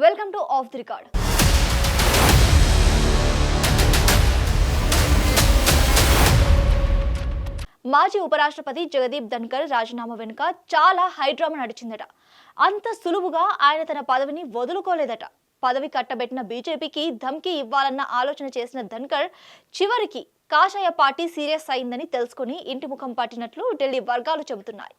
Welcome to of the record. మాజీ ఉపరాష్ట్రపతి జగదీప్ ధన్కర్ రాజీనామా వెనుక చాలా హైడ్రామా నడిచిందట. అంత సులువుగా ఆయన తన పదవిని వదులుకోలేదట. పదవి కట్టబెట్టిన బీజేపీకి ధమ్కీ ఇవ్వాలన్న ఆలోచన చేసిన ధన్కర్ చివరికి కాషాయ పార్టీ సీరియస్ అయిందని తెలుసుకుని ఇంటి ముఖం పట్టినట్లు ఢిల్లీ వర్గాలు చెబుతున్నాయి.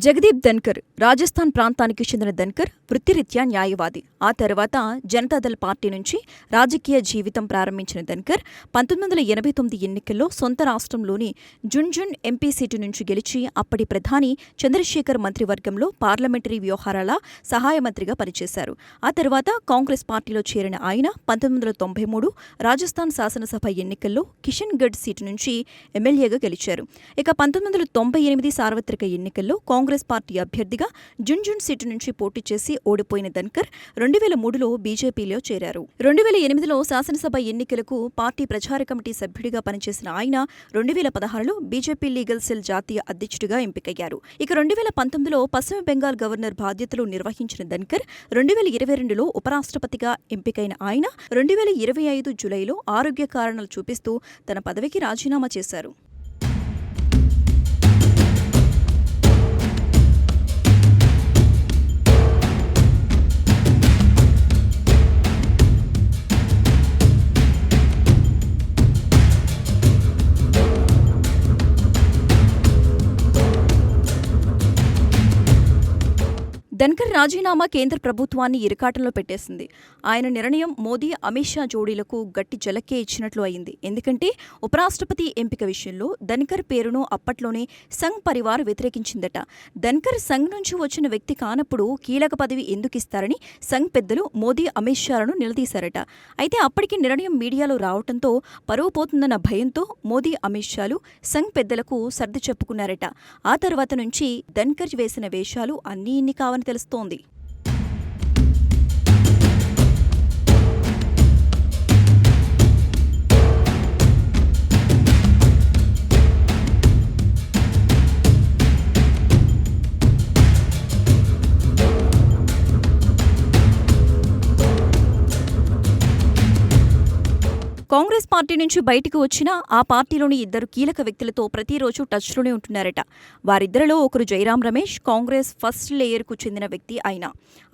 జగదీప్ ధన్కర్ రాజస్థాన్ ప్రాంతానికి చెందిన ధన్కర్ వృత్తిరీత్యా న్యాయవాది. ఆ తర్వాత జనతాదళ్ పార్టీ నుంచి రాజకీయ జీవితం ప్రారంభించిన ధన్కర్ 1989 ఎన్నికల్లో సొంత రాష్ట్రంలోని జున్జున్ ఎంపీ సీటు నుంచి గెలిచి అప్పటి ప్రధాని చంద్రశేఖర్ మంత్రివర్గంలో పార్లమెంటరీ వ్యవహారాల సహాయ మంత్రిగా పనిచేశారు. ఆ తర్వాత కాంగ్రెస్ పార్టీలో చేరిన ఆయన 1993 రాజస్థాన్ శాసనసభ ఎన్నికల్లో కిషన్గఢ్ సీటు నుంచి ఎమ్మెల్యేగా గెలిచారు. ఇక 1998 సార్వత్రిక ఎన్నికల్లో కాంగ్రెస్ పార్టీ అభ్యర్థిగా జున్జున్ సీటు నుంచి పోటీ చేసి ఓడిపోయిన ధన్కర్ 2003లో బీజేపీలో చేరారు. 2008లో శాసనసభ ఎన్నికలకు పార్టీ ప్రచార కమిటీ సభ్యుడిగా పనిచేసిన ఆయన 2016లో బీజేపీ లీగల్ సెల్ జాతీయ అధ్యక్షుడిగా ఎంపికయ్యారు. ఇక 2019లో పశ్చిమ బెంగాల్ గవర్నర్ బాధ్యతలు నిర్వహించిన ధన్కర్ 2022లో ఉపరాష్ట్రపతిగా ఎంపికైన ఆయన 2025 జూలైలో ఆరోగ్య కారణాలు చూపిస్తూ తన పదవికి రాజీనామా చేశారు. ధన్కర్ రాజీనామా కేంద్ర ప్రభుత్వాన్ని ఇరకాటంలో పెట్టేసింది. ఆయన నిర్ణయం మోదీ, అమిత్ షా జోడీలకు గట్టి జలక్కే ఇచ్చినట్లు అయింది. ఎందుకంటే ఉపరాష్ట్రపతి ఎంపిక విషయంలో ధన్కర్ పేరును అప్పట్లోనే సంఘ్ పరివార్ వ్యతిరేకించిందట. ధన్కర్ సంఘ్ నుంచి వచ్చిన వ్యక్తి కానప్పుడు కీలక పదవి ఎందుకిస్తారని సంఘ్ పెద్దలు మోదీ, అమిత్ షాలను నిలదీశారట. అయితే అప్పటికి నిర్ణయం మీడియాలో రావడంతో పరువు పోతుందన్న భయంతో మోదీ, అమిత్ షాలు సంఘ్ పెద్దలకు సర్ది చెప్పుకున్నారట. ఆ తర్వాత నుంచి ధన్కర్ వేసిన వేషాలు అన్నీ ఇన్ని కావని తెలుస్తోంది. కాంగ్రెస్ పార్టీ నుంచి బయటకు వచ్చిన ఆ పార్టీలోని ఇద్దరు కీలక వ్యక్తులతో ప్రతిరోజు టచ్లోనే ఉంటున్నారట. వారిద్దరిలో ఒకరు జైరాం రమేష్, కాంగ్రెస్ ఫస్ట్ లేయర్కు చెందిన వ్యక్తి ఆయన.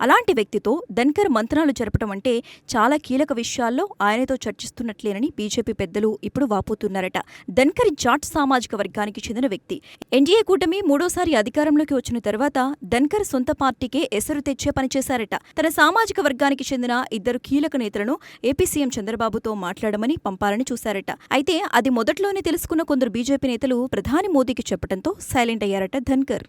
అలాంటి వ్యక్తితో ధన్కర్ మంత్రాలు జరపడం అంటే చాలా కీలక విషయాల్లో ఆయనతో చర్చిస్తున్నట్లేనని బీజేపీ పెద్దలు ఇప్పుడు వాపోతున్నారట. ధన్కర్ జాట్ సామాజిక వర్గానికి చెందిన వ్యక్తి. ఎన్డీఏ కూటమి మూడోసారి అధికారంలోకి వచ్చిన తర్వాత ధన్కర్ సొంత పార్టీకే ఎసరు తెచ్చే పనిచేశారట. తన సామాజిక వర్గానికి చెందిన ఇద్దరు కీలక నేతలను ఏపీ సీఎం చంద్రబాబుతో మాట్లాడమని పంపాలని చూశారట. అయితే అది మొదట్లోనే తెలుసుకున్న కొందరు బీజేపీ నేతలు ప్రధాని మోదీకి చెప్పడంతో సైలెంట్ అయ్యారట ధన్కర్.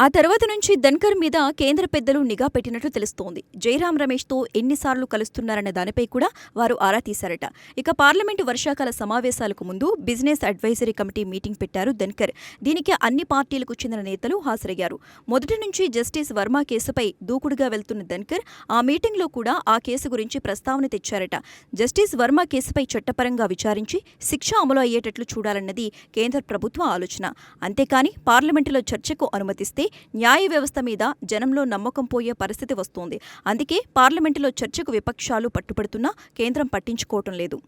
ఆ తర్వాత నుంచి ధన్కర్ మీద కేంద్ర పెద్దలు నిఘా పెట్టినట్లు తెలుస్తోంది. జైరాం రమేష్తో ఎన్నిసార్లు కలుస్తున్నారన్న దానిపై కూడా వారు ఆరా తీశారట. ఇక పార్లమెంటు వర్షాకాల సమావేశాలకు ముందు బిజినెస్ అడ్వైజరీ కమిటీ మీటింగ్ పెట్టారు ధన్కర్. దీనికి అన్ని పార్టీలకు చెందిన నేతలు హాజరయ్యారు. మొదటి నుంచి జస్టిస్ వర్మ కేసుపై దూకుడుగా వెళ్తున్న ధన్కర్ ఆ మీటింగ్లో కూడా ఆ కేసు గురించి ప్రస్తావన తెచ్చారట. జస్టిస్ వర్మ కేసుపై చట్టపరంగా విచారించి శిక్ష అమలు అయ్యేటట్లు చూడాలన్నది కేంద్ర ప్రభుత్వ ఆలోచన. అంతేకాని పార్లమెంటులో చర్చకు అనుమతిస్తే న్యాయ వ్యవస్థ మీద జనంలో నమ్మకం పోయే పరిస్థితి వస్తోంది. అందుకే పార్లమెంటులో చర్చకు విపక్షాలు పట్టుపడుతున్నా కేంద్రం పట్టించుకోవటం లేదు.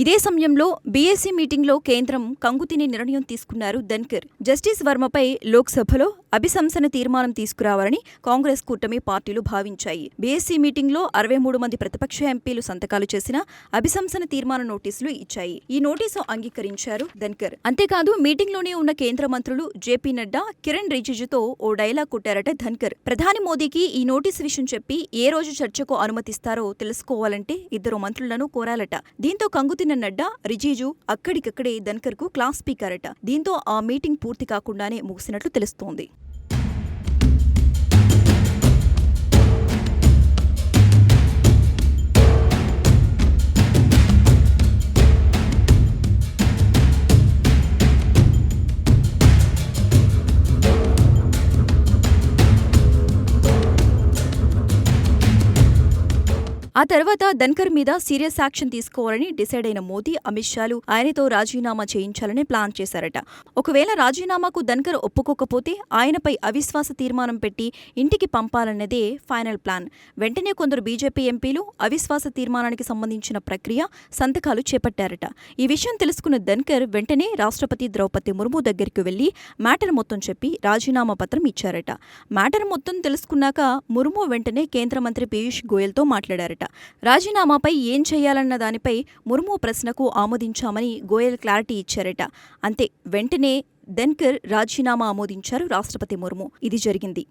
ఇదే సమయంలో బీఏసీ మీటింగ్లో కేంద్రం కంగుతిని నిర్ణయం తీసుకున్నారు ధన్కర్. జస్టిస్ వర్మపై లోక్సభలో అభిశంసన తీర్మానం తీసుకురావాలని కాంగ్రెస్ కూటమి పార్టీలు భావించాయి. బీఎస్సీ మీటింగ్లో 63 మంది ప్రతిపక్ష ఎంపీలు సంతకాలు చేసిన అభిశంసన తీర్మాన నోటీసులు ఇచ్చాయి. ఈ నోటీసు అంగీకరించారు ధన్కర్. అంతేకాదు మీటింగ్లోనే ఉన్న కేంద్ర మంత్రులు జేపీ నడ్డా, కిరణ్ రిజిజుతో ఓ డైలాగ్ కొట్టారట ధన్కర్. ప్రధాని మోదీకి ఈ నోటీసు విషయం చెప్పి ఏ రోజు చర్చకు అనుమతిస్తారో తెలుసుకోవాలంటే ఇద్దరు మంత్రులను కోరాలట. దీంతో కంగుతిన్న నడ్డా, రిజిజు అక్కడికక్కడే ధన్కర్ కు క్లాస్ స్పీకరట. దీంతో ఆ మీటింగ్ పూర్తి కాకుండానే ముగిసినట్లు తెలుస్తోంది. ఆ తర్వాత ధన్కర్ మీద సీరియస్ యాక్షన్ తీసుకోవాలని డిసైడ్ అయిన మోదీ, అమిత్ షాలు ఆయనతో రాజీనామా చేయించాలని ప్లాన్ చేశారట. ఒకవేళ రాజీనామాకు ధన్కర్ ఒప్పుకోకపోతే ఆయనపై అవిశ్వాస తీర్మానం పెట్టి ఇంటికి పంపాలన్నదే ఫైనల్ ప్లాన్. వెంటనే కొందరు బీజేపీ ఎంపీలు అవిశ్వాస తీర్మానానికి సంబంధించిన ప్రక్రియ, సంతకాలు చేపట్టారట. ఈ విషయం తెలుసుకున్న ధన్కర్ వెంటనే రాష్ట్రపతి ద్రౌపది ముర్ము దగ్గరికి వెళ్లి మ్యాటర్ మొత్తం చెప్పి రాజీనామా పత్రం ఇచ్చారట. మ్యాటర్ మొత్తం తెలుసుకున్నాక ముర్ము వెంటనే కేంద్ర మంత్రి పీయూష్ గోయల్తో మాట్లాడారట. రాజీనామాపై ఏం చేయాలన్న దానిపై ముర్ము ప్రశ్నకు ఆమోదించామని గోయల్ క్లారిటీ ఇచ్చారట. అంతే, వెంటనే ధన్కర్ రాజీనామా ఆమోదించారు రాష్ట్రపతి ముర్ము. ఇది జరిగింది.